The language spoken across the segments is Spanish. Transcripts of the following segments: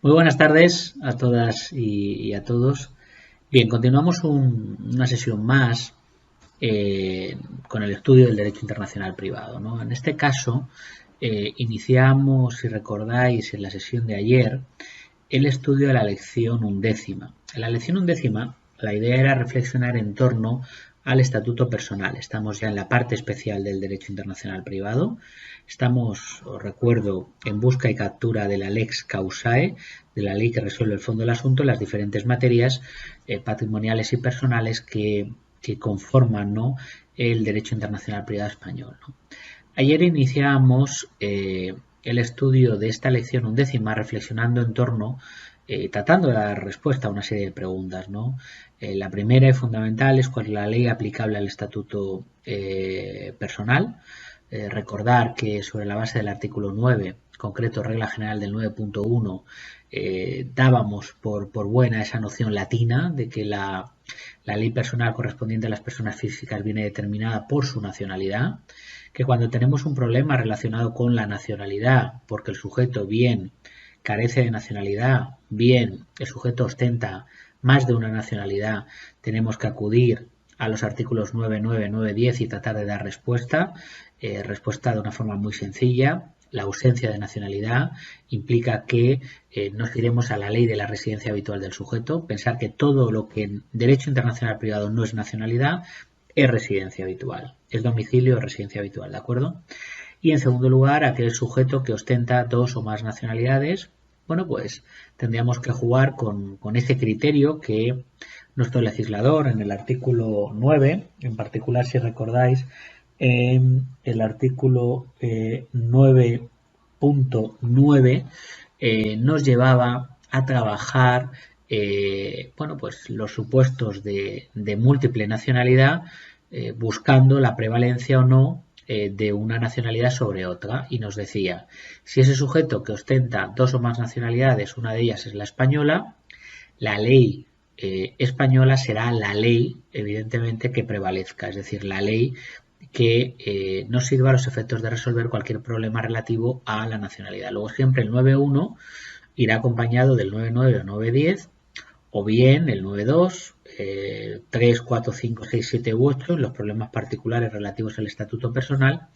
Muy buenas tardes a todas y a todos. Bien, continuamos una sesión más con el estudio del derecho internacional privado, ¿no? En este caso, iniciamos, si recordáis, en la sesión de ayer, el estudio de la lección undécima. En la lección undécima, la idea era reflexionar en torno al estatuto personal. Estamos ya en la parte especial del derecho internacional privado. Estamos, os recuerdo, en busca y captura de la lex causae, de la ley que resuelve el fondo del asunto en las diferentes materias patrimoniales y personales que conforman, ¿no?, el derecho internacional privado español, ¿no? Ayer iniciamos el estudio de esta lección undécima reflexionando en torno, tratando de dar respuesta a una serie de preguntas, ¿no? La primera y fundamental es cuál es la ley aplicable al estatuto personal. Recordar que sobre la base del artículo 9, concreto regla general del 9.1, dábamos por buena esa noción latina de que la ley personal correspondiente a las personas físicas viene determinada por su nacionalidad, que cuando tenemos un problema relacionado con la nacionalidad, porque el sujeto bien carece de nacionalidad, bien el sujeto ostenta más de una nacionalidad, tenemos que acudir a los artículos 9, 9, 9, 10 y tratar de dar respuesta de una forma muy sencilla. La ausencia de nacionalidad implica que nos iremos a la ley de la residencia habitual del sujeto, pensar que todo lo que en derecho internacional privado no es nacionalidad es residencia habitual, es domicilio o residencia habitual, ¿de acuerdo? Y en segundo lugar, aquel sujeto que ostenta dos o más nacionalidades, bueno, pues tendríamos que jugar con ese criterio que nuestro legislador en el artículo 9, en particular si recordáis, el artículo 9.9 nos llevaba a trabajar bueno, pues los supuestos de múltiple nacionalidad, buscando la prevalencia o no de una nacionalidad sobre otra, y nos decía, si ese sujeto que ostenta dos o más nacionalidades, una de ellas es la española, la ley española será la ley, evidentemente, que prevalezca, es decir, la ley que nos sirva a los efectos de resolver cualquier problema relativo a la nacionalidad. Luego siempre el 9.1 irá acompañado del 9.9 o 9.10, o bien el 9.2, 3, 4, 5, 6, 7 u 8, los problemas particulares relativos al estatuto personal,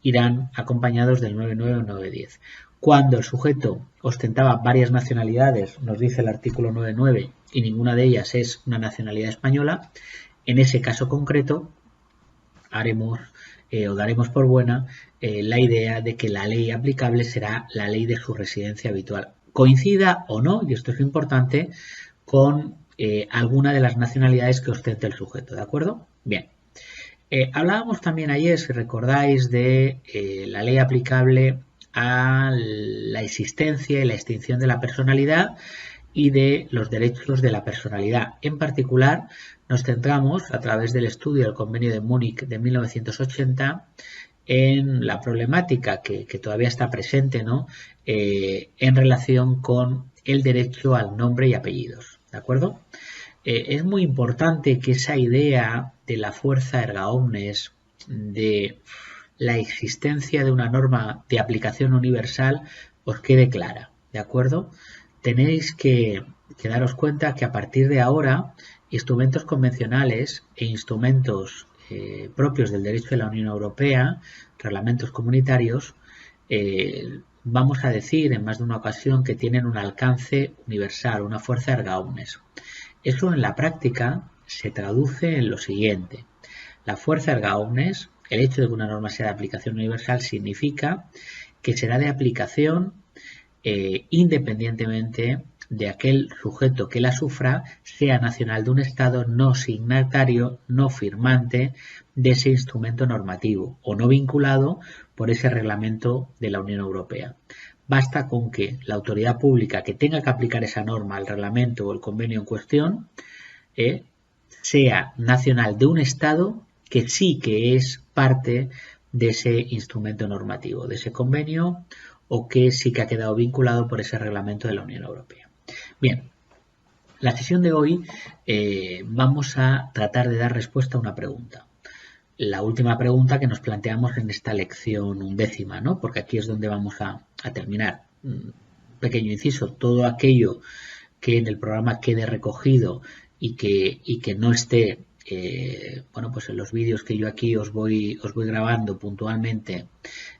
irán acompañados del 9.9 o 9.10. Cuando el sujeto ostentaba varias nacionalidades, nos dice el artículo 9.9, y ninguna de ellas es una nacionalidad española, en ese caso concreto haremos o daremos por buena la idea de que la ley aplicable será la ley de su residencia habitual, coincida o no, y esto es importante, con alguna de las nacionalidades que ostente el sujeto, ¿de acuerdo? Bien. Hablábamos también ayer, si recordáis, de la ley aplicable a la existencia y la extinción de la personalidad y de los derechos de la personalidad. En particular, nos centramos, a través del estudio del Convenio de Múnich de 1980, en la problemática que todavía está presente, ¿no?, en relación con el derecho al nombre y apellidos, ¿de acuerdo? Es muy importante que esa idea de la fuerza erga omnes, de la existencia de una norma de aplicación universal, os quede clara, ¿de acuerdo? Tenéis que daros cuenta que a partir de ahora, instrumentos convencionales e instrumentos propios del derecho de la Unión Europea, reglamentos comunitarios, vamos a decir en más de una ocasión que tienen un alcance universal, una fuerza erga omnes. Eso en la práctica se traduce en lo siguiente. La fuerza erga omnes, el hecho de que una norma sea de aplicación universal, significa que será de aplicación independientemente de aquel sujeto que la sufra sea nacional de un Estado, no signatario, no firmante de ese instrumento normativo o no vinculado por ese reglamento de la Unión Europea. Basta con que la autoridad pública que tenga que aplicar esa norma, el reglamento o el convenio en cuestión, sea nacional de un Estado que sí que es parte de ese instrumento normativo, de ese convenio, o que sí que ha quedado vinculado por ese reglamento de la Unión Europea. Bien, la sesión de hoy vamos a tratar de dar respuesta a una pregunta. La última pregunta que nos planteamos en esta lección undécima, ¿no?, porque aquí es donde vamos a terminar. pequeño inciso, todo aquello que en el programa quede recogido y que no esté bueno, pues en los vídeos que yo aquí os voy grabando puntualmente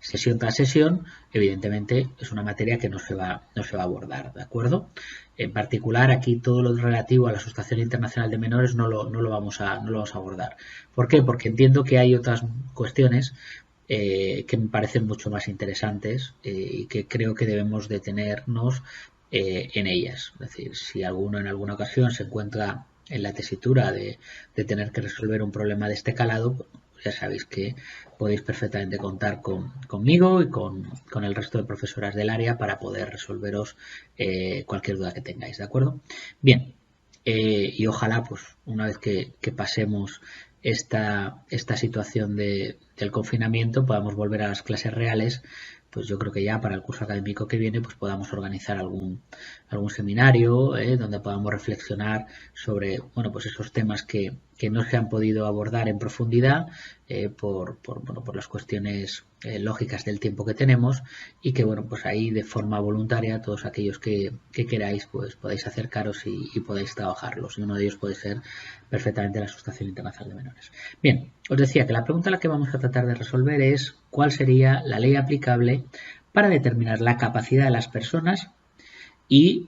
sesión tras sesión, evidentemente es una materia que no se va a abordar, ¿de acuerdo? En particular, aquí todo lo relativo a la Asociación Internacional de Menores no lo vamos a abordar. ¿Por qué? Porque entiendo que hay otras cuestiones que me parecen mucho más interesantes y que creo que debemos detenernos en ellas. Es decir, si alguno en alguna ocasión se encuentra en la tesitura de tener que resolver un problema de este calado, pues ya sabéis que podéis perfectamente contar conmigo y con el resto de profesoras del área para poder resolveros cualquier duda que tengáis, ¿de acuerdo? Bien, y ojalá pues una vez que pasemos esta situación del confinamiento podamos volver a las clases reales, pues yo creo que ya para el curso académico que viene pues podamos organizar algún seminario donde podamos reflexionar sobre bueno pues esos temas que no se han podido abordar en profundidad por las cuestiones lógicas del tiempo que tenemos y que bueno pues ahí de forma voluntaria todos aquellos que queráis pues podéis acercaros y podéis trabajarlos, y uno de ellos puede ser perfectamente la Asociación Internacional de Menores. Bien, os decía que la pregunta a la que vamos a tratar de resolver es cuál sería la ley aplicable para determinar la capacidad de las personas y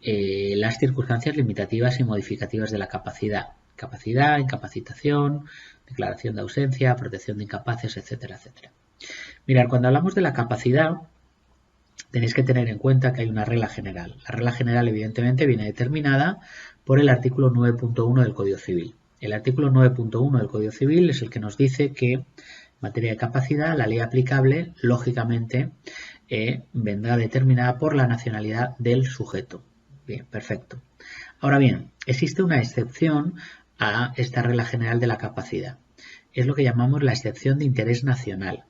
las circunstancias limitativas y modificativas de la capacidad. Capacidad, incapacitación, declaración de ausencia, protección de incapaces, etcétera, etcétera. Mirad, cuando hablamos de la capacidad, tenéis que tener en cuenta que hay una regla general. La regla general, evidentemente, viene determinada por el artículo 9.1 del Código Civil. El artículo 9.1 del Código Civil es el que nos dice que, en materia de capacidad, la ley aplicable, lógicamente, vendrá determinada por la nacionalidad del sujeto. Bien, perfecto. Ahora bien, existe una excepción a esta regla general de la capacidad. Es lo que llamamos la excepción de interés nacional.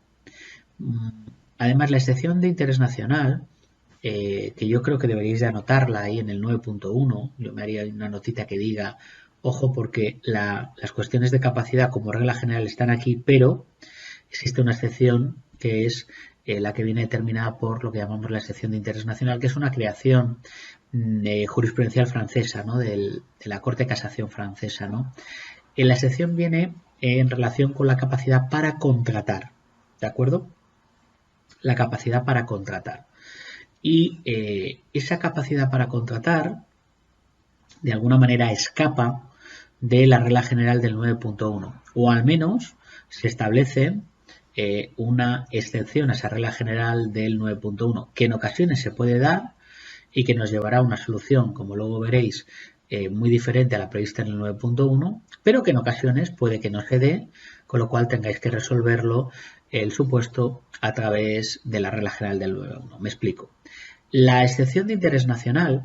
Además, la excepción de interés nacional, que yo creo que deberíais de anotarla ahí en el 9.1, yo me haría una notita que diga, ojo, porque las cuestiones de capacidad como regla general están aquí, pero existe una excepción que es la que viene determinada por lo que llamamos la excepción de interés nacional, que es una creación jurisprudencial francesa, ¿no? de la Corte de Casación francesa, ¿no? La excepción viene en relación con la capacidad para contratar, ¿de acuerdo? La capacidad para contratar. Y esa capacidad para contratar, de alguna manera, escapa de la regla general del 9.1, o al menos se establece una excepción a esa regla general del 9.1, que en ocasiones se puede dar y que nos llevará a una solución, como luego veréis, muy diferente a la prevista en el 9.1, pero que en ocasiones puede que no se dé, con lo cual tengáis que resolverlo el supuesto a través de la regla general del 9.1. Me explico. La excepción de interés nacional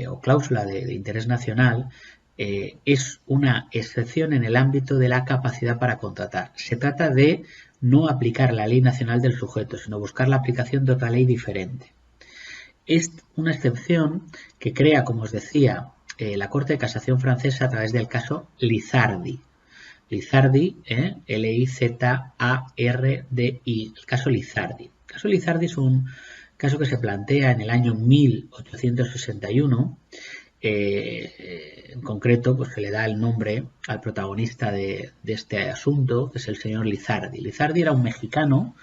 o cláusula de interés nacional es una excepción en el ámbito de la capacidad para contratar. Se trata de no aplicar la ley nacional del sujeto, sino buscar la aplicación de otra ley diferente. Es una excepción que crea, como os decía, la Corte de Casación francesa a través del caso Lizardi. Lizardi, L-I-Z-A-R-D-I, el caso Lizardi. El caso Lizardi es un caso que se plantea en el año 1861. En concreto, pues se le da el nombre al protagonista de este asunto, que es el señor Lizardi. Lizardi era un mexicano,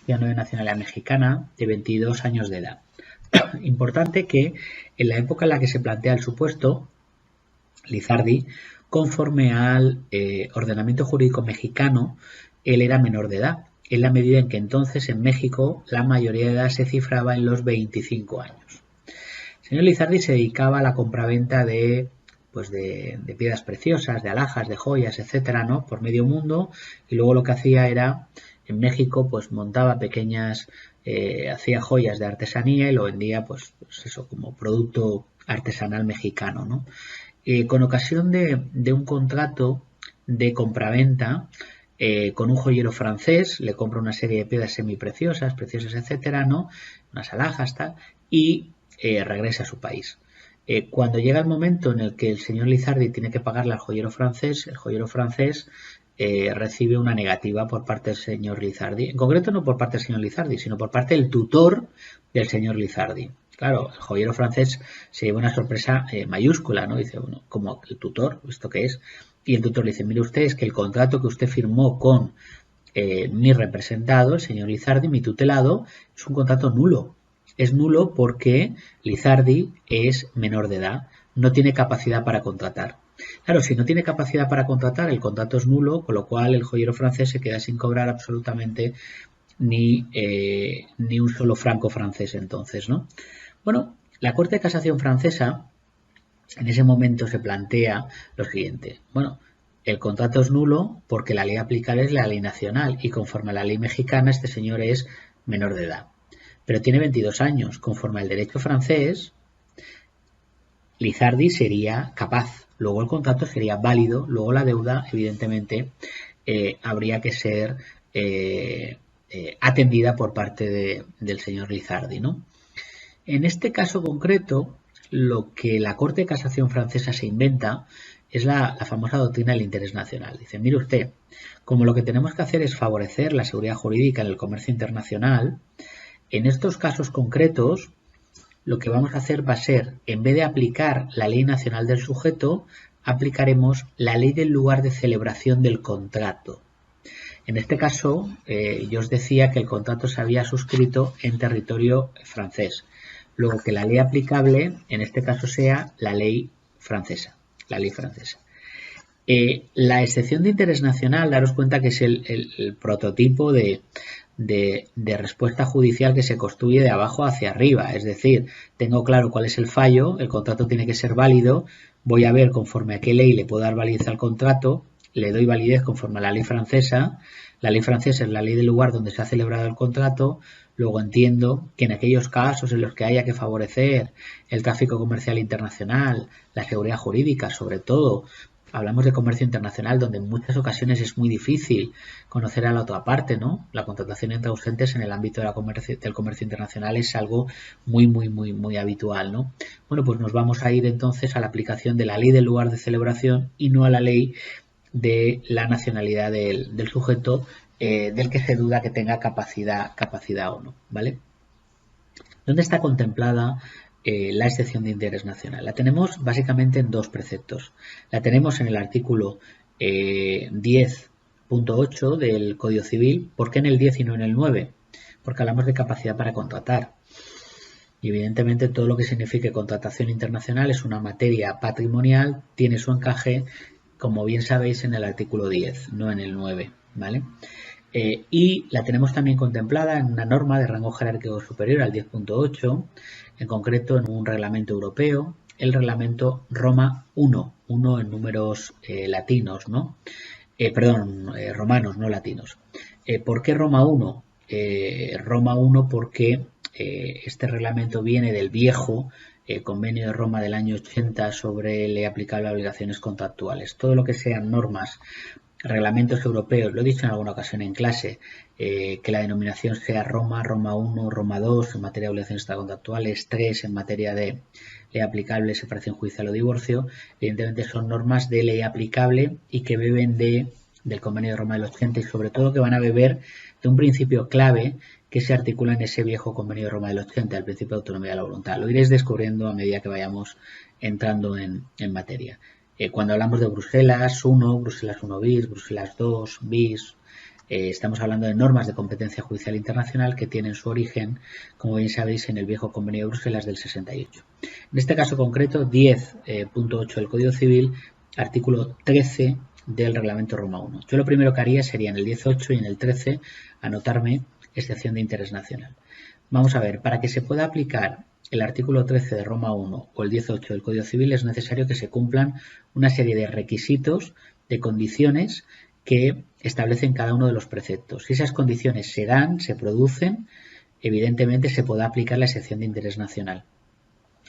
ciudadano de nacionalidad mexicana, de 22 años de edad. Importante que en la época en la que se plantea el supuesto, Lizardi, conforme al ordenamiento jurídico mexicano, él era menor de edad, en la medida en que entonces en México la mayoría de edad se cifraba en los 25 años. El señor Lizardi se dedicaba a la compraventa de piedras preciosas, de alhajas, de joyas, etcétera, ¿no? Por medio mundo, y luego lo que hacía era, en México, pues montaba pequeñas, hacía joyas de artesanía y lo vendía, pues eso, como producto artesanal mexicano, ¿no? Con ocasión de un contrato de compraventa con un joyero francés, le compra una serie de piedras semipreciosas, preciosas, etcétera, ¿no? Unas alhajas, tal, y regresa a su país. Cuando llega el momento en el que el señor Lizardi tiene que pagarle al joyero francés, el joyero francés recibe una negativa por parte del señor Lizardi. En concreto no por parte del señor Lizardi, sino por parte del tutor del señor Lizardi, Claro, el joyero francés se lleva una sorpresa mayúscula, ¿no? Dice, bueno, como el tutor, ¿esto qué es? Y el tutor le dice, mire usted, es que el contrato que usted firmó con mi representado, el señor Lizardi, mi tutelado, es un contrato nulo. Es nulo porque Lizardi es menor de edad, no tiene capacidad para contratar. Claro, si no tiene capacidad para contratar, el contrato es nulo, con lo cual el joyero francés se queda sin cobrar absolutamente ni un solo franco francés entonces, ¿no? Bueno, la Corte de Casación francesa en ese momento se plantea lo siguiente. Bueno, el contrato es nulo porque la ley aplicable es la ley nacional y conforme a la ley mexicana este señor es menor de edad. Pero tiene 22 años. Conforme al derecho francés, Lizardi sería capaz. Luego el contrato sería válido. Luego la deuda, evidentemente, habría que ser atendida por parte del señor Lizardi, ¿no? En este caso concreto, lo que la Corte de Casación francesa se inventa es la famosa doctrina del interés nacional. Dice, mire usted, como lo que tenemos que hacer es favorecer la seguridad jurídica en el comercio internacional, en estos casos concretos, lo que vamos a hacer va a ser, en vez de aplicar la ley nacional del sujeto, aplicaremos la ley del lugar de celebración del contrato. En este caso, yo os decía que el contrato se había suscrito en territorio francés. Luego que la ley aplicable, en este caso, sea la ley francesa. La excepción de interés nacional, daros cuenta que es el prototipo de respuesta judicial que se construye de abajo hacia arriba. Es decir, tengo claro cuál es el fallo, el contrato tiene que ser válido, voy a ver conforme a qué ley le puedo dar validez al contrato, le doy validez conforme a la ley francesa. La ley francesa es la ley del lugar donde se ha celebrado el contrato. Luego entiendo que en aquellos casos en los que haya que favorecer el tráfico comercial internacional, la seguridad jurídica, sobre todo, hablamos de comercio internacional donde en muchas ocasiones es muy difícil conocer a la otra parte, ¿no? La contratación entre ausentes en el ámbito del comercio internacional es algo muy habitual, ¿no? Bueno, pues nos vamos a ir entonces a la aplicación de la ley del lugar de celebración y no a la ley de la nacionalidad del sujeto del que se duda que tenga capacidad o no, ¿vale? ¿Dónde está contemplada la excepción de interés nacional? La tenemos básicamente en dos preceptos. La tenemos en el artículo 10.8 del Código Civil. ¿Por qué en el 10 y no en el 9? Porque hablamos de capacidad para contratar. Y evidentemente todo lo que signifique contratación internacional es una materia patrimonial, tiene su encaje, como bien sabéis, en el artículo 10, no en el 9, ¿vale? Y la tenemos también contemplada en una norma de rango jerárquico superior al 10.8, en concreto en un reglamento europeo, el reglamento Roma 1 en números latinos, ¿no? Romanos, no latinos. ¿Por qué Roma 1? Roma 1 porque este reglamento viene del viejo Convenio de Roma del año 80 sobre ley aplicable a obligaciones contractuales. Todo lo que sean normas, reglamentos europeos, lo he dicho en alguna ocasión en clase, que la denominación sea Roma, Roma 1, Roma 2 en materia de obligaciones contractuales, 3 en materia de ley aplicable, separación judicial o divorcio, evidentemente son normas de ley aplicable y que beben del Convenio de Roma del 80 y sobre todo que van a beber de un principio clave que se articula en ese viejo Convenio de Roma del 80, el principio de autonomía de la voluntad. Lo iréis descubriendo a medida que vayamos entrando en materia. Cuando hablamos de Bruselas 1, Bruselas 1 bis, Bruselas 2 bis, estamos hablando de normas de competencia judicial internacional que tienen su origen, como bien sabéis, en el viejo Convenio de Bruselas del 68. En este caso concreto, 10.8 del Código Civil, artículo 13 del Reglamento Roma 1. Yo lo primero que haría sería en el 18 y en el 13 anotarme excepción de interés nacional. Vamos a ver, para que se pueda aplicar el artículo 13 de Roma 1 o el 18 del Código Civil es necesario que se cumplan una serie de requisitos, de condiciones que establecen cada uno de los preceptos. Si esas condiciones se dan, se producen, evidentemente se podrá aplicar la excepción de interés nacional.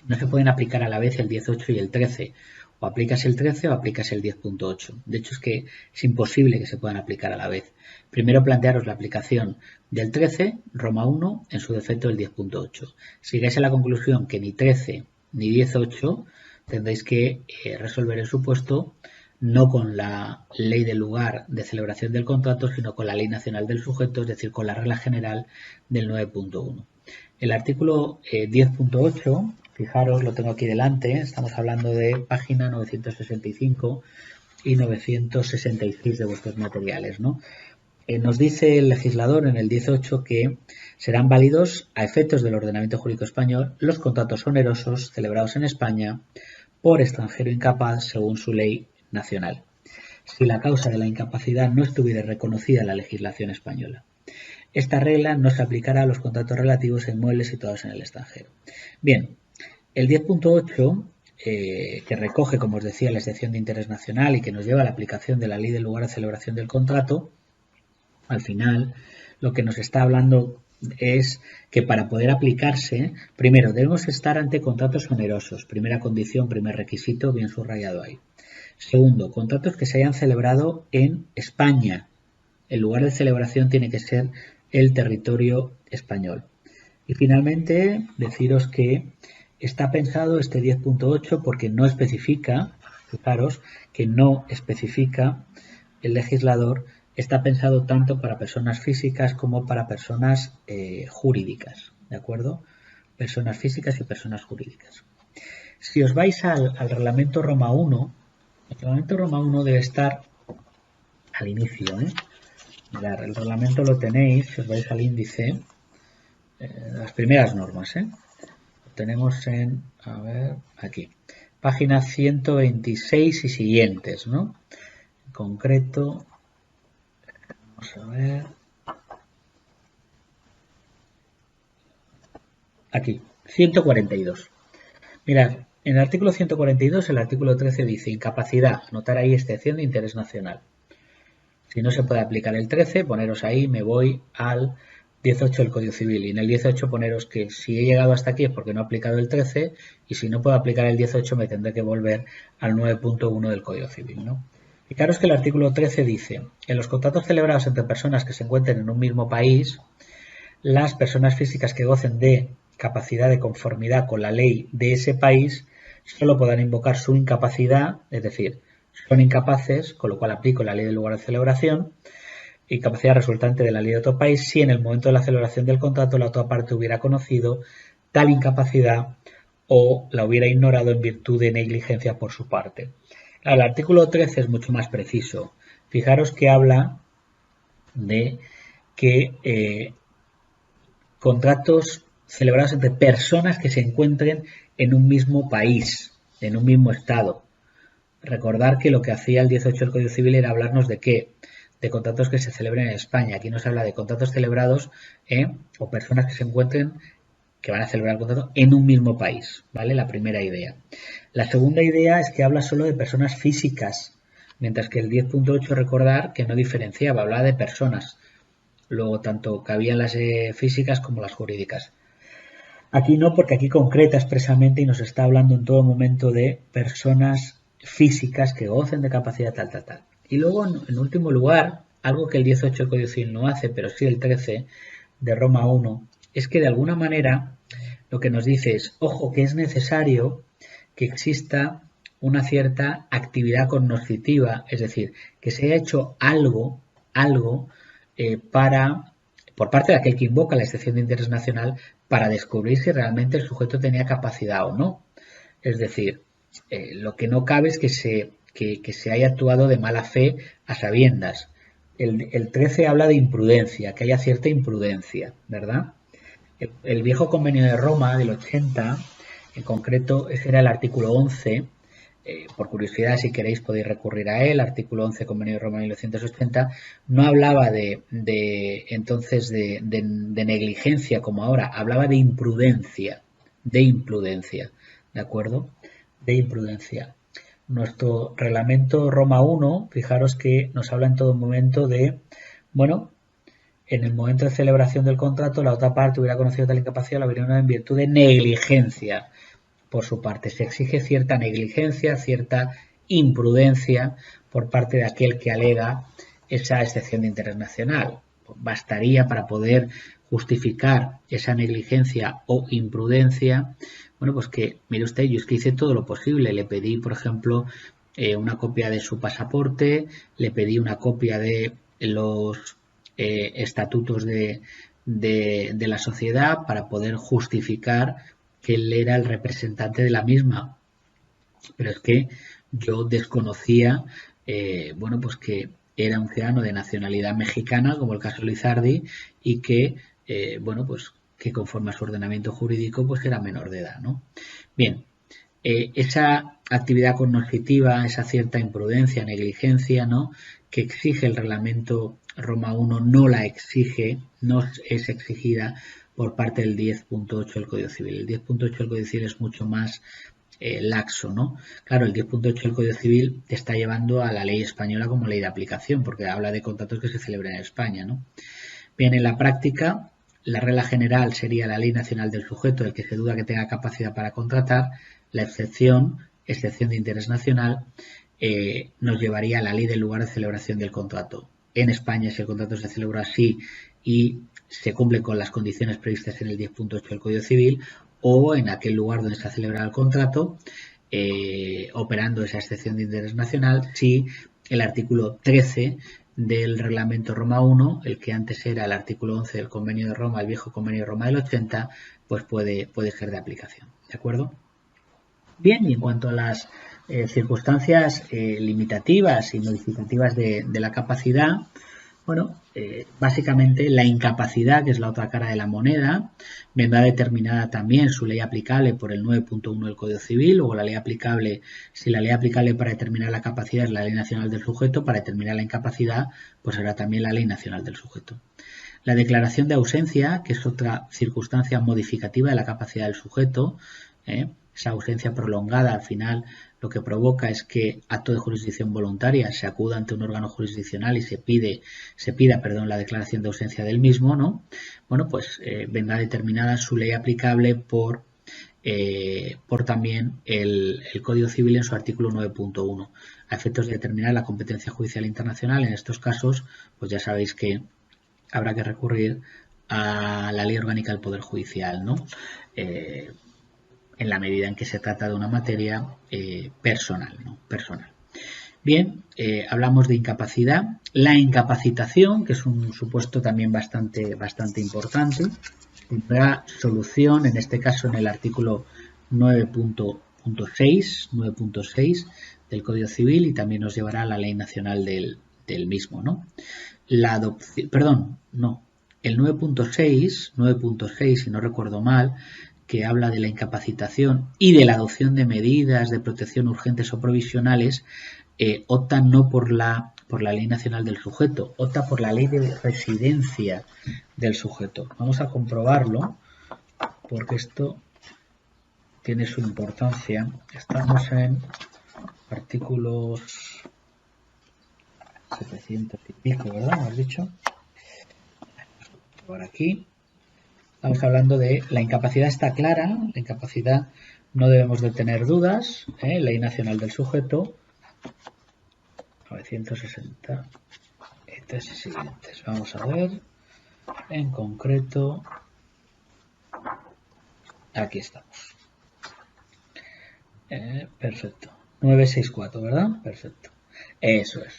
No se pueden aplicar a la vez el 18 y el 13. O aplicas el 13 o aplicas el 10.8. De hecho, es que es imposible que se puedan aplicar a la vez. Primero plantearos la aplicación del 13, Roma 1, en su defecto el 10.8. Si llegáis a la conclusión que ni 13 ni 18, tendréis que resolver el supuesto no con la ley del lugar de celebración del contrato, sino con la ley nacional del sujeto, es decir, con la regla general del 9.1. El artículo 10.8, fijaros, lo tengo aquí delante, estamos hablando de página 965 y 966 de vuestros materiales, ¿no? Nos dice el legislador en el 18 que serán válidos a efectos del ordenamiento jurídico español los contratos onerosos celebrados en España por extranjero incapaz según su ley nacional, si la causa de la incapacidad no estuviera reconocida en la legislación española. Esta regla no se aplicará a los contratos relativos a inmuebles situados en el extranjero. Bien, el 10.8, que recoge, como os decía, la excepción de interés nacional y que nos lleva a la aplicación de la ley del lugar de celebración del contrato, al final lo que nos está hablando es que para poder aplicarse, primero debemos estar ante contratos onerosos, primera condición, primer requisito, bien subrayado ahí. Segundo, contratos que se hayan celebrado en España. El lugar de celebración tiene que ser el territorio español. Y finalmente, deciros que está pensado este 10.8 porque no especifica, fijaros, que no especifica el legislador, está pensado tanto para personas físicas como para personas jurídicas, ¿de acuerdo? Personas físicas y personas jurídicas. Si os vais al reglamento Roma 1, el reglamento Roma 1 debe estar al inicio, Mirad, el reglamento lo tenéis, si os vais al índice, las primeras normas, Lo tenemos en, a ver, aquí, página 126 y siguientes, ¿no? En concreto, vamos a ver, aquí, 142. Mirad, en el artículo 142, el artículo 13 dice incapacidad, anotar ahí excepción de interés nacional. Si no se puede aplicar el 13, poneros ahí, me voy al 18 del Código Civil. Y en el 18 poneros que si he llegado hasta aquí es porque no he aplicado el 13 y si no puedo aplicar el 18 me tendré que volver al 9.1 del Código Civil, ¿no? Fijaros que el artículo 13 dice, en los contratos celebrados entre personas que se encuentren en un mismo país, las personas físicas que gocen de capacidad de conformidad con la ley de ese país solo podrán invocar su incapacidad, es decir, son incapaces, con lo cual aplico la ley del lugar de celebración, incapacidad resultante de la ley de otro país, si en el momento de la celebración del contrato la otra parte hubiera conocido tal incapacidad o la hubiera ignorado en virtud de negligencia por su parte. El artículo 13 es mucho más preciso. Fijaros que habla de que contratos celebrados entre personas que se encuentren en un mismo país, en un mismo estado. Recordar que lo que hacía el 18 del Código Civil era hablarnos de qué, de contratos que se celebren en España. Aquí nos habla de contratos celebrados o personas que se encuentren, que van a celebrar el contrato en un mismo país, ¿vale? La primera idea. La segunda idea es que habla solo de personas físicas, mientras que el 10.8 recordar que no diferenciaba, hablaba de personas. Luego tanto cabían las físicas como las jurídicas. Aquí no, porque aquí concreta expresamente y nos está hablando en todo momento de personas físicas que gocen de capacidad tal. Y luego, en último lugar, algo que el 18 del Código Civil no hace, pero sí el 13 de Roma 1, es que de alguna manera lo que nos dice es, ojo, que es necesario que exista una cierta actividad cognoscitiva, es decir, que se haya hecho algo por parte de aquel que invoca la excepción de interés nacional para descubrir si realmente el sujeto tenía capacidad o no. Es decir, lo que no cabe es que se haya actuado de mala fe a sabiendas. El 13 habla de imprudencia, que haya cierta imprudencia, ¿verdad? El viejo convenio de Roma del 80, en concreto, ese era el artículo 11. Por curiosidad, si queréis podéis recurrir a él, artículo 11, Convenio de Roma 1980, no hablaba de negligencia como ahora, hablaba de imprudencia, ¿de acuerdo? De imprudencia. Nuestro reglamento Roma 1, fijaros que nos habla en todo momento de, bueno, en el momento de celebración del contrato la otra parte hubiera conocido tal incapacidad, la hubiera en virtud de negligencia. Por su parte, se exige cierta negligencia, cierta imprudencia por parte de aquel que alega esa excepción de interés nacional. Bastaría para poder justificar esa negligencia o imprudencia, bueno, pues que, mire usted, yo es que hice todo lo posible. Le pedí, por ejemplo, una copia de su pasaporte, le pedí una copia de los estatutos de de la sociedad para poder justificar que él era el representante de la misma. Pero es que yo desconocía, bueno, pues que era un ciudadano de nacionalidad mexicana, como el caso de Lizardi, y que, bueno, pues que conforme a su ordenamiento jurídico, pues era menor de edad, ¿no? Bien, esa actividad cognitiva, esa cierta imprudencia, negligencia, ¿no?, que exige el reglamento Roma I, no la exige, no es exigida por parte del 10.8 del Código Civil. El 10.8 del Código Civil es mucho más laxo, ¿no? Claro, el 10.8 del Código Civil te está llevando a la ley española como ley de aplicación, porque habla de contratos que se celebran en España, ¿no? Bien, en la práctica, la regla general sería la ley nacional del sujeto, el que se duda que tenga capacidad para contratar. La excepción de interés nacional, nos llevaría a la ley del lugar de celebración del contrato. En España, si el contrato se celebra así y se cumple con las condiciones previstas en el 10.8 del Código Civil, o en aquel lugar donde se ha celebrado el contrato, operando esa excepción de interés nacional, si el artículo 13 del reglamento Roma I, el que antes era el artículo 11 del Convenio de Roma, el viejo Convenio de Roma del 80, pues puede ser de aplicación. ¿De acuerdo? Bien, y en cuanto a las circunstancias limitativas y modificativas de la capacidad, bueno, básicamente la incapacidad, que es la otra cara de la moneda, vendrá determinada también su ley aplicable por el 9.1 del Código Civil, o la ley aplicable, si la ley aplicable para determinar la capacidad es la Ley Nacional del Sujeto, para determinar la incapacidad, pues será también la Ley Nacional del Sujeto. La declaración de ausencia, que es otra circunstancia modificativa de la capacidad del sujeto, esa ausencia prolongada al final lo que provoca es que acto de jurisdicción voluntaria se acuda ante un órgano jurisdiccional y se pida la declaración de ausencia del mismo, ¿no? Bueno, pues vendrá determinada su ley aplicable por también el Código Civil en su artículo 9.1. A efectos de determinar la competencia judicial internacional, en estos casos, pues ya sabéis que habrá que recurrir a la Ley Orgánica del Poder Judicial, ¿no? En la medida en que se trata de una materia personal, ¿no? Personal. Bien, hablamos de incapacidad. La incapacitación, que es un supuesto también bastante importante, tendrá solución, en este caso en el artículo 9.6 del Código Civil, y también nos llevará a la Ley Nacional del mismo, ¿no? La adopción, perdón, no, el 9.6, si no recuerdo mal, que habla de la incapacitación y de la adopción de medidas de protección urgentes o provisionales, opta no por la Ley Nacional del Sujeto, opta por la Ley de Residencia del Sujeto. Vamos a comprobarlo, porque esto tiene su importancia. Estamos en artículos 700 y pico, ¿verdad? ¿Me has dicho? Por aquí. Estamos hablando de la incapacidad, está clara, la incapacidad no debemos de tener dudas, Ley Nacional del Sujeto, 960, y siguientes. Vamos a ver, en concreto, aquí estamos. Perfecto, 964, ¿verdad? Perfecto, eso es.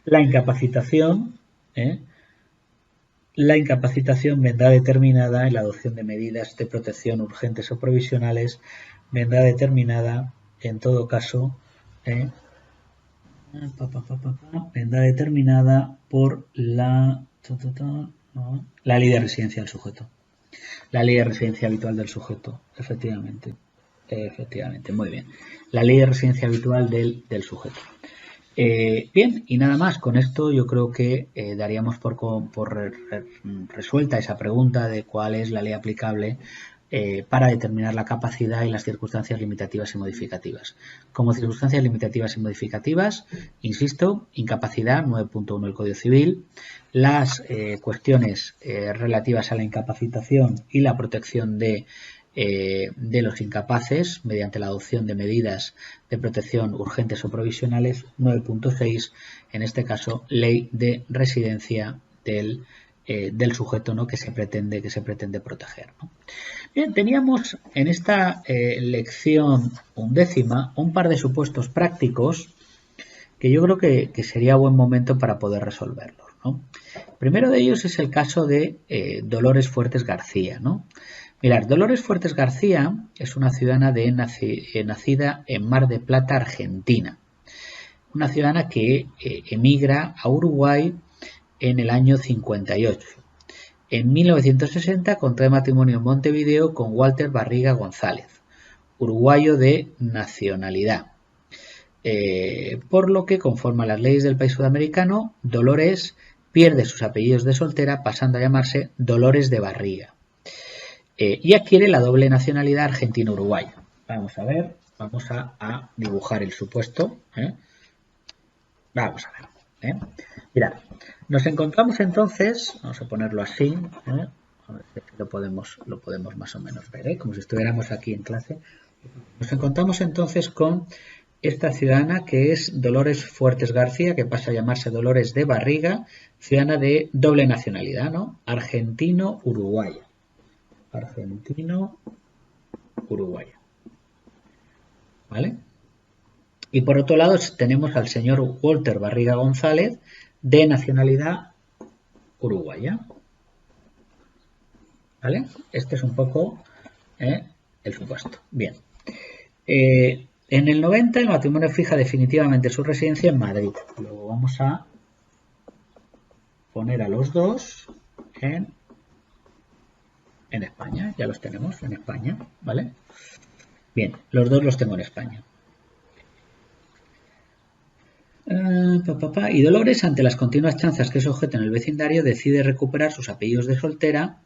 La incapacitación, la incapacitación vendrá determinada en la adopción de medidas de protección urgentes o provisionales, vendrá determinada, en todo caso, vendrá determinada por la ley de residencia del sujeto. La ley de residencia habitual del sujeto, efectivamente. Muy bien. La ley de residencia habitual del sujeto. Bien, y nada más, con esto yo creo que daríamos por resuelta esa pregunta de cuál es la ley aplicable para determinar la capacidad y las circunstancias limitativas y modificativas. Como circunstancias limitativas y modificativas, insisto, incapacidad 9.1 del Código Civil, las cuestiones relativas a la incapacitación y la protección de los incapaces mediante la adopción de medidas de protección urgentes o provisionales, 9.6, en este caso ley de residencia del sujeto, ¿no?, que se pretende proteger, ¿no? Bien, teníamos en esta lección 11ª un par de supuestos prácticos que yo creo que sería buen momento para poder resolverlos, ¿no? El primero de ellos es el caso de Dolores Fuertes García, ¿no? Mirad, Dolores Fuertes García es una ciudadana nacida en Mar del Plata, Argentina. Una ciudadana que emigra a Uruguay en el año 58. En 1960 contrae matrimonio en Montevideo con Walter Barriga González, uruguayo de nacionalidad. Por lo que, conforme a las leyes del país sudamericano, Dolores pierde sus apellidos de soltera pasando a llamarse Dolores de Barriga. Y adquiere la doble nacionalidad argentino-uruguaya. Vamos a ver, vamos a dibujar el supuesto. Vamos a ver. Mirad, nos encontramos entonces, vamos a ponerlo así, a ver si lo podemos más o menos ver, como si estuviéramos aquí en clase. Nos encontramos entonces con esta ciudadana que es Dolores Fuertes García, que pasa a llamarse Dolores de Barriga, ciudadana de doble nacionalidad, ¿no? Argentino-uruguaya. Argentino-uruguaya. ¿Vale? Y por otro lado tenemos al señor Walter Barriga González, de nacionalidad uruguaya. ¿Vale? Este es un poco el supuesto. Bien. En el 90 el matrimonio fija definitivamente su residencia en Madrid. Luego vamos a poner a los dos en España. Ya los tenemos en España. ¿Vale? Bien, los dos los tengo en España. Y Dolores, ante las continuas chanzas que sujeta en el vecindario, decide recuperar sus apellidos de soltera,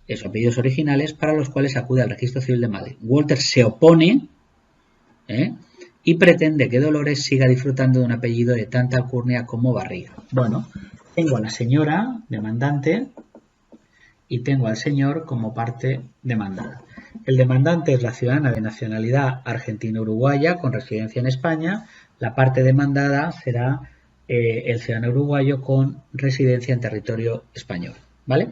sus apellidos originales, para los cuales acude al Registro Civil de Madrid. Walter se opone y pretende que Dolores siga disfrutando de un apellido de tanta alcurnia como Barriga. Bueno, tengo a la señora demandante y tengo al señor como parte demandada. El demandante es la ciudadana de nacionalidad argentino-uruguaya con residencia en España. La parte demandada será el ciudadano uruguayo con residencia en territorio español. ¿Vale?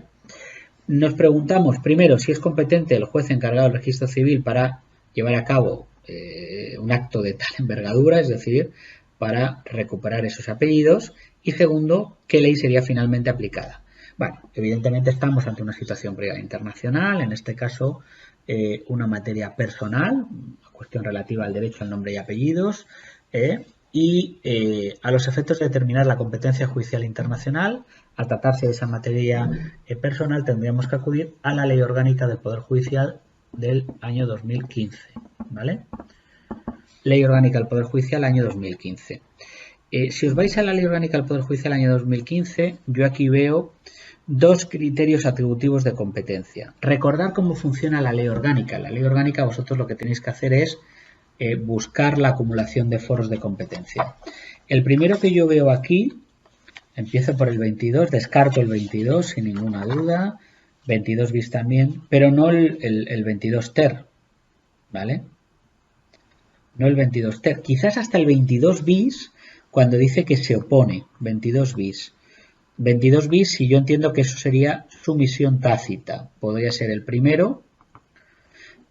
Nos preguntamos primero si es competente el juez encargado del registro civil para llevar a cabo un acto de tal envergadura, es decir, para recuperar esos apellidos. Y segundo, ¿qué ley sería finalmente aplicada? Bueno, evidentemente estamos ante una situación privada internacional, en este caso una materia personal, una cuestión relativa al derecho al nombre y apellidos, y a los efectos de determinar la competencia judicial internacional, al tratarse de esa materia personal, tendríamos que acudir a la Ley Orgánica del Poder Judicial del año 2015. ¿Vale? Ley Orgánica del Poder Judicial año 2015. Si os vais a la Ley Orgánica del Poder Judicial año 2015, yo aquí veo dos criterios atributivos de competencia. Recordad cómo funciona la Ley Orgánica. La Ley Orgánica, vosotros lo que tenéis que hacer es buscar la acumulación de foros de competencia. El primero que yo veo aquí, empiezo por el 22, descarto el 22 sin ninguna duda, 22 bis también, pero no el 22 ter, ¿vale? No el 22 ter, quizás hasta el 22 bis cuando dice que se opone, 22 bis. 22 bis, si yo entiendo que eso sería sumisión tácita, podría ser el primero.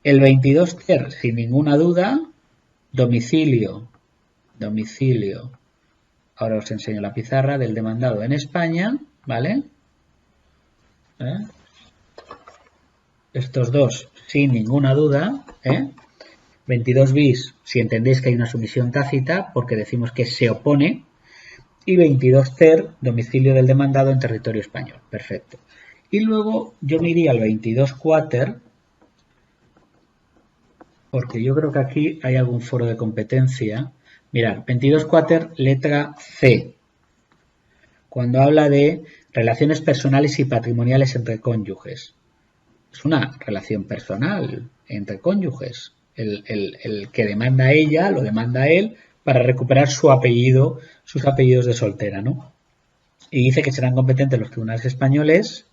El 22 ter, sin ninguna duda, domicilio. Ahora os enseño la pizarra del demandado en España, ¿vale? Estos dos, sin ninguna duda, 22 bis, si entendéis que hay una sumisión tácita, porque decimos que se opone, y 22 ter, domicilio del demandado en territorio español. Perfecto. Y luego yo me iría al 22 quater, porque yo creo que aquí hay algún foro de competencia. Mirad, 22 quater, letra C, cuando habla de relaciones personales y patrimoniales entre cónyuges. Es una relación personal entre cónyuges. El que demanda a ella, lo demanda a él para recuperar su apellido, sus apellidos de soltera, ¿no? Y dice que serán competentes los tribunales españoles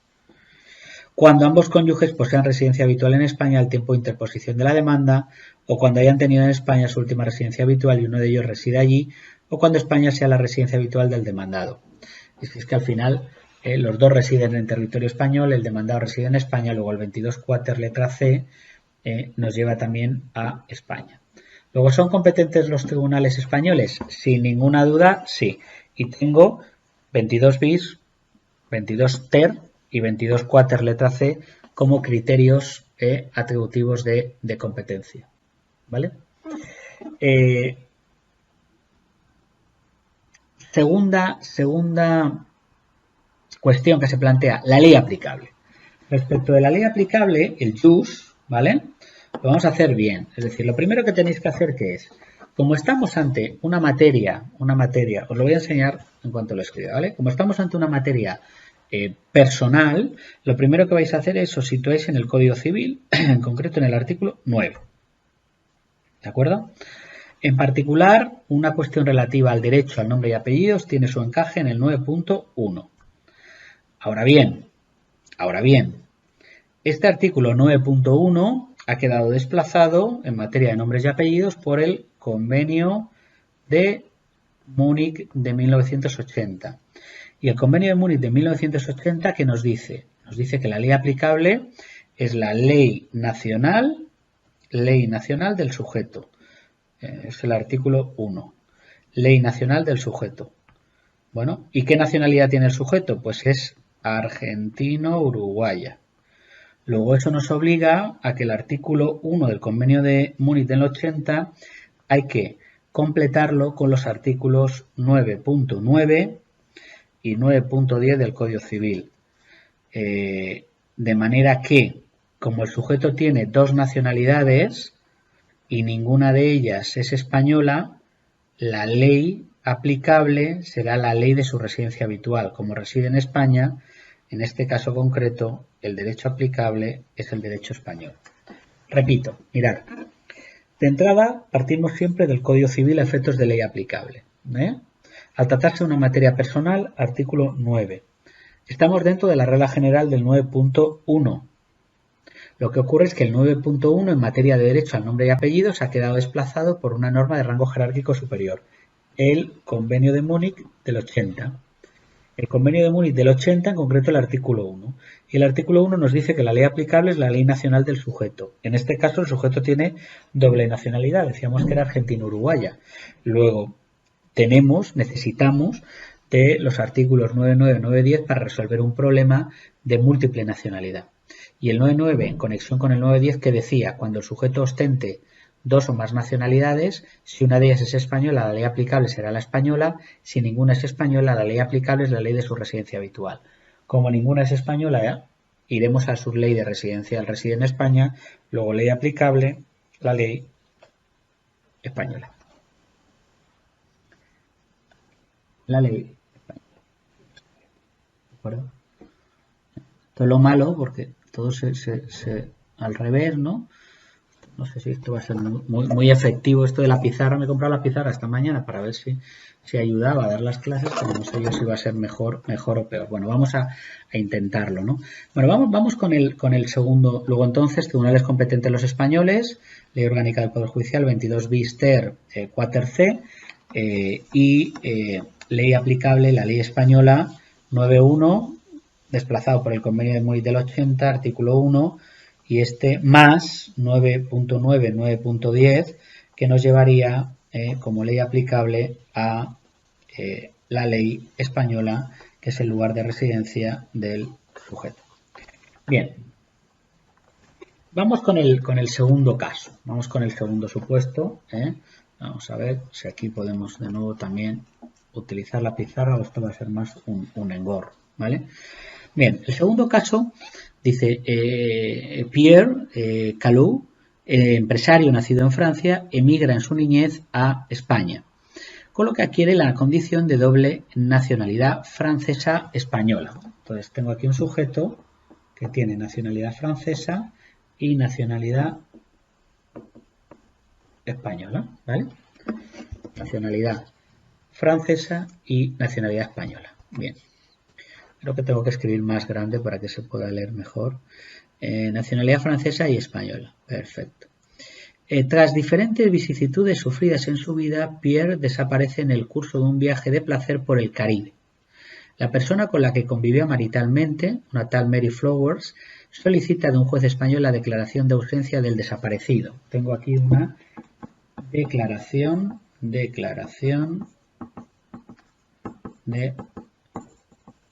cuando ambos cónyuges posean residencia habitual en España al tiempo de interposición de la demanda, o cuando hayan tenido en España su última residencia habitual y uno de ellos reside allí, o cuando España sea la residencia habitual del demandado. Es que al final los dos residen en territorio español, el demandado reside en España, luego el 22 quater letra C nos lleva también a España. Luego, ¿son competentes los tribunales españoles? Sin ninguna duda, sí. Y tengo 22 bis 22 ter y 22 quater letra C como criterios atributivos de competencia. ¿Vale? Segunda cuestión que se plantea, la ley aplicable. Respecto de la ley aplicable, el jus, ¿vale? Lo vamos a hacer bien. Es decir, lo primero que tenéis que hacer que es, como estamos ante una materia, os lo voy a enseñar en cuanto lo escriba, ¿vale? Como estamos ante una materia personal, lo primero que vais a hacer es os situáis en el Código Civil, en concreto en el artículo 9. ¿De acuerdo? En particular, una cuestión relativa al derecho al nombre y apellidos tiene su encaje en el 9.1. Ahora bien, este artículo 9.1 ha quedado desplazado en materia de nombres y apellidos por el Convenio de Múnich de 1980. Y el Convenio de Múnich de 1980, ¿qué nos dice? Nos dice que la ley aplicable es la ley nacional del sujeto. Es el artículo 1. Ley nacional del sujeto. Bueno, ¿y qué nacionalidad tiene el sujeto? Pues es argentino-uruguaya. Luego eso nos obliga a que el artículo 1 del Convenio de Múnich del 80 hay que completarlo con los artículos 9.9 y 9.10 del Código Civil. De manera que, como el sujeto tiene dos nacionalidades y ninguna de ellas es española, la ley aplicable será la ley de su residencia habitual. Como reside en España, en este caso concreto, el derecho aplicable es el derecho español. Repito, mirad. De entrada, partimos siempre del Código Civil a efectos de ley aplicable. Al tratarse de una materia personal, artículo 9. Estamos dentro de la regla general del 9.1. Lo que ocurre es que el 9.1 en materia de derecho al nombre y apellidos ha quedado desplazado por una norma de rango jerárquico superior, el Convenio de Múnich del 80. El Convenio de Múnich del 80, en concreto el artículo 1. Y el artículo 1 nos dice que la ley aplicable es la ley nacional del sujeto. En este caso el sujeto tiene doble nacionalidad, decíamos que era argentino-uruguaya. Luego necesitamos de los artículos 9.9 y 9.10 para resolver un problema de múltiple nacionalidad. Y el 9.9 en conexión con el 9.10 que decía, cuando el sujeto ostente dos o más nacionalidades, si una de ellas es española, la ley aplicable será la española, si ninguna es española, la ley aplicable es la ley de su residencia habitual. Como ninguna es española, iremos a su ley de residencia, al reside en España, luego ley aplicable, la ley española. La ley española. ¿De acuerdo? Esto es lo malo porque todo al revés, ¿no? No sé si esto va a ser muy efectivo, esto de la pizarra. Me he comprado la pizarra esta mañana para ver si ayudaba a dar las clases, pero no sé yo si va a ser mejor o peor. Bueno, vamos a intentarlo, ¿no? Bueno, vamos con el segundo. Luego entonces, tribunales competentes los españoles, ley orgánica del Poder Judicial 22 bis ter quater c y ley aplicable, la ley española 9.1, desplazado por el Convenio de Múnich del 80, artículo 1, y este más 9.9, 9.10, que nos llevaría como ley aplicable a la ley española, que es el lugar de residencia del sujeto. Bien, vamos con el segundo caso, vamos con el segundo supuesto. Vamos a ver si aquí podemos de nuevo también utilizar la pizarra, o esto va a ser más un engorro, ¿vale? Bien, el segundo caso dice Pierre Calou, empresario nacido en Francia, emigra en su niñez a España, con lo que adquiere la condición de doble nacionalidad francesa-española. Entonces tengo aquí un sujeto que tiene nacionalidad francesa y nacionalidad española, ¿vale? Nacionalidad francesa y nacionalidad española. Bien. Creo que tengo que escribir más grande para que se pueda leer mejor. Nacionalidad francesa y española. Perfecto. Tras diferentes vicisitudes sufridas en su vida, Pierre desaparece en el curso de un viaje de placer por el Caribe. La persona con la que convivía maritalmente, una tal Mary Flowers, solicita de un juez español la declaración de ausencia del desaparecido. Tengo aquí una declaración de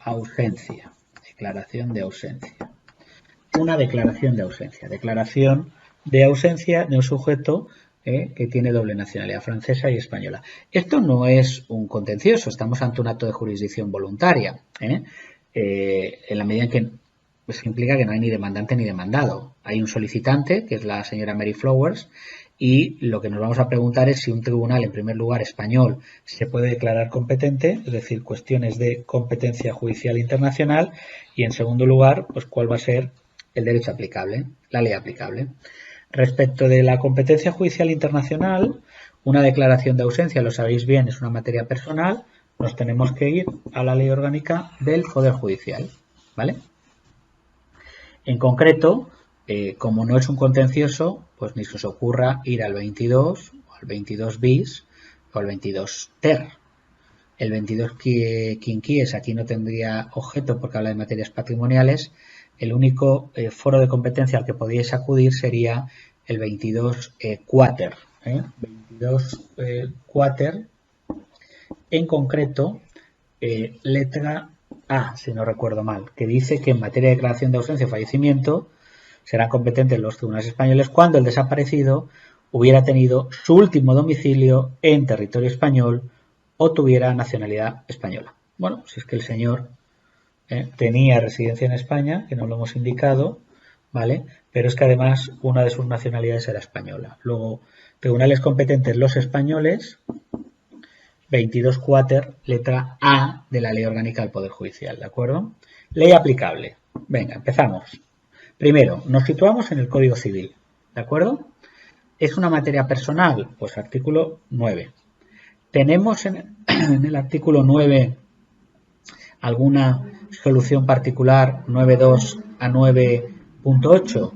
ausencia. declaración de ausencia. Una declaración de ausencia. Declaración de ausencia de un sujeto que tiene doble nacionalidad, francesa y española. Esto no es un contencioso, estamos ante un acto de jurisdicción voluntaria, en la medida en que pues, implica que no hay ni demandante ni demandado. Hay un solicitante, que es la señora Mary Flowers, y lo que nos vamos a preguntar es si un tribunal, en primer lugar español, se puede declarar competente, es decir, cuestiones de competencia judicial internacional, y en segundo lugar, pues cuál va a ser el derecho aplicable, la ley aplicable. Respecto de la competencia judicial internacional, una declaración de ausencia, lo sabéis bien, es una materia personal, nos tenemos que ir a la ley orgánica del Poder Judicial, ¿vale? En concreto, como no es un contencioso, pues ni se os ocurra ir al 22, o al 22 bis, o al 22 ter. El 22 quinquies aquí no tendría objeto porque habla de materias patrimoniales. El único foro de competencia al que podíais acudir sería el 22 quater. 22 quater, en concreto, letra A, si no recuerdo mal, que dice que en materia de declaración de ausencia o fallecimiento serán competentes los tribunales españoles cuando el desaparecido hubiera tenido su último domicilio en territorio español o tuviera nacionalidad española. Bueno, si es que el señor tenía residencia en España, que no lo hemos indicado, ¿vale? Pero es que además una de sus nacionalidades era española. Luego, tribunales competentes los españoles, 22 quater, letra A de la Ley Orgánica del Poder Judicial, ¿de acuerdo? Ley aplicable. Venga, empezamos. Primero, nos situamos en el Código Civil, ¿de acuerdo? ¿Es una materia personal? Pues artículo 9. ¿Tenemos en el artículo 9 alguna solución particular 9.2 a 9.8?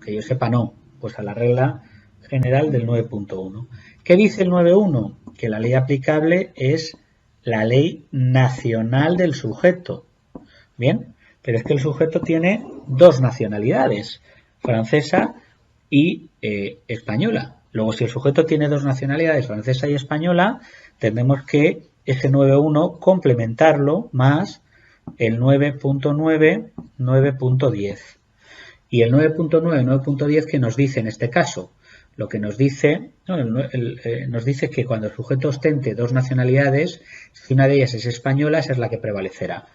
Que yo sepa no, pues a la regla general del 9.1. ¿Qué dice el 9.1? Que la ley aplicable es la ley nacional del sujeto. Bien, pero es que el sujeto tiene dos nacionalidades, francesa y española. Luego, si el sujeto tiene dos nacionalidades, francesa y española, tendremos que ese 9.1 complementarlo más el 9.9, 9.10. Y el 9.9, 9.10, ¿qué nos dice en este caso? Lo que nos dice, nos dice que cuando el sujeto ostente dos nacionalidades, si una de ellas es española, esa es la que prevalecerá.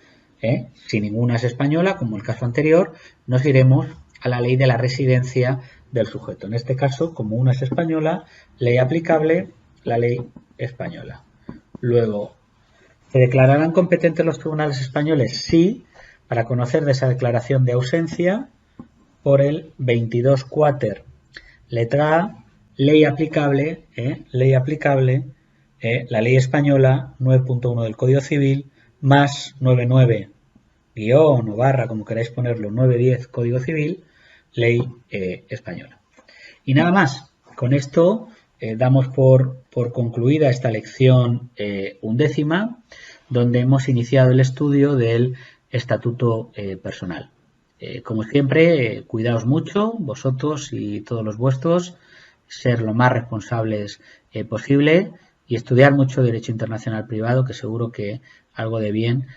Si ninguna es española, como el caso anterior, nos iremos a la ley de la residencia del sujeto. En este caso, como una es española, ley aplicable, la ley española. Luego, ¿se declararán competentes los tribunales españoles? Sí, para conocer de esa declaración de ausencia por el 22 quater, letra A, ley aplicable, la ley española 9.1 del Código Civil más 9.9 guión o barra, como queráis ponerlo, 9.10 Código Civil, ley española. Y nada más, con esto damos por concluida esta lección 11ª, donde hemos iniciado el estudio del estatuto personal. Como siempre, cuidaos mucho, vosotros y todos los vuestros, ser lo más responsables posible y estudiar mucho Derecho Internacional Privado, que seguro que algo de bien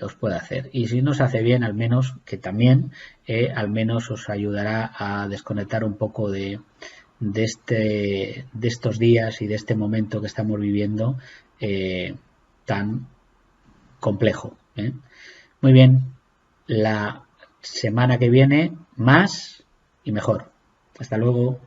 os puede hacer. Y si no os hace bien, al menos, que también, al menos os ayudará a desconectar un poco de estos días y de este momento que estamos viviendo tan complejo. Muy bien, la semana que viene más y mejor. Hasta luego.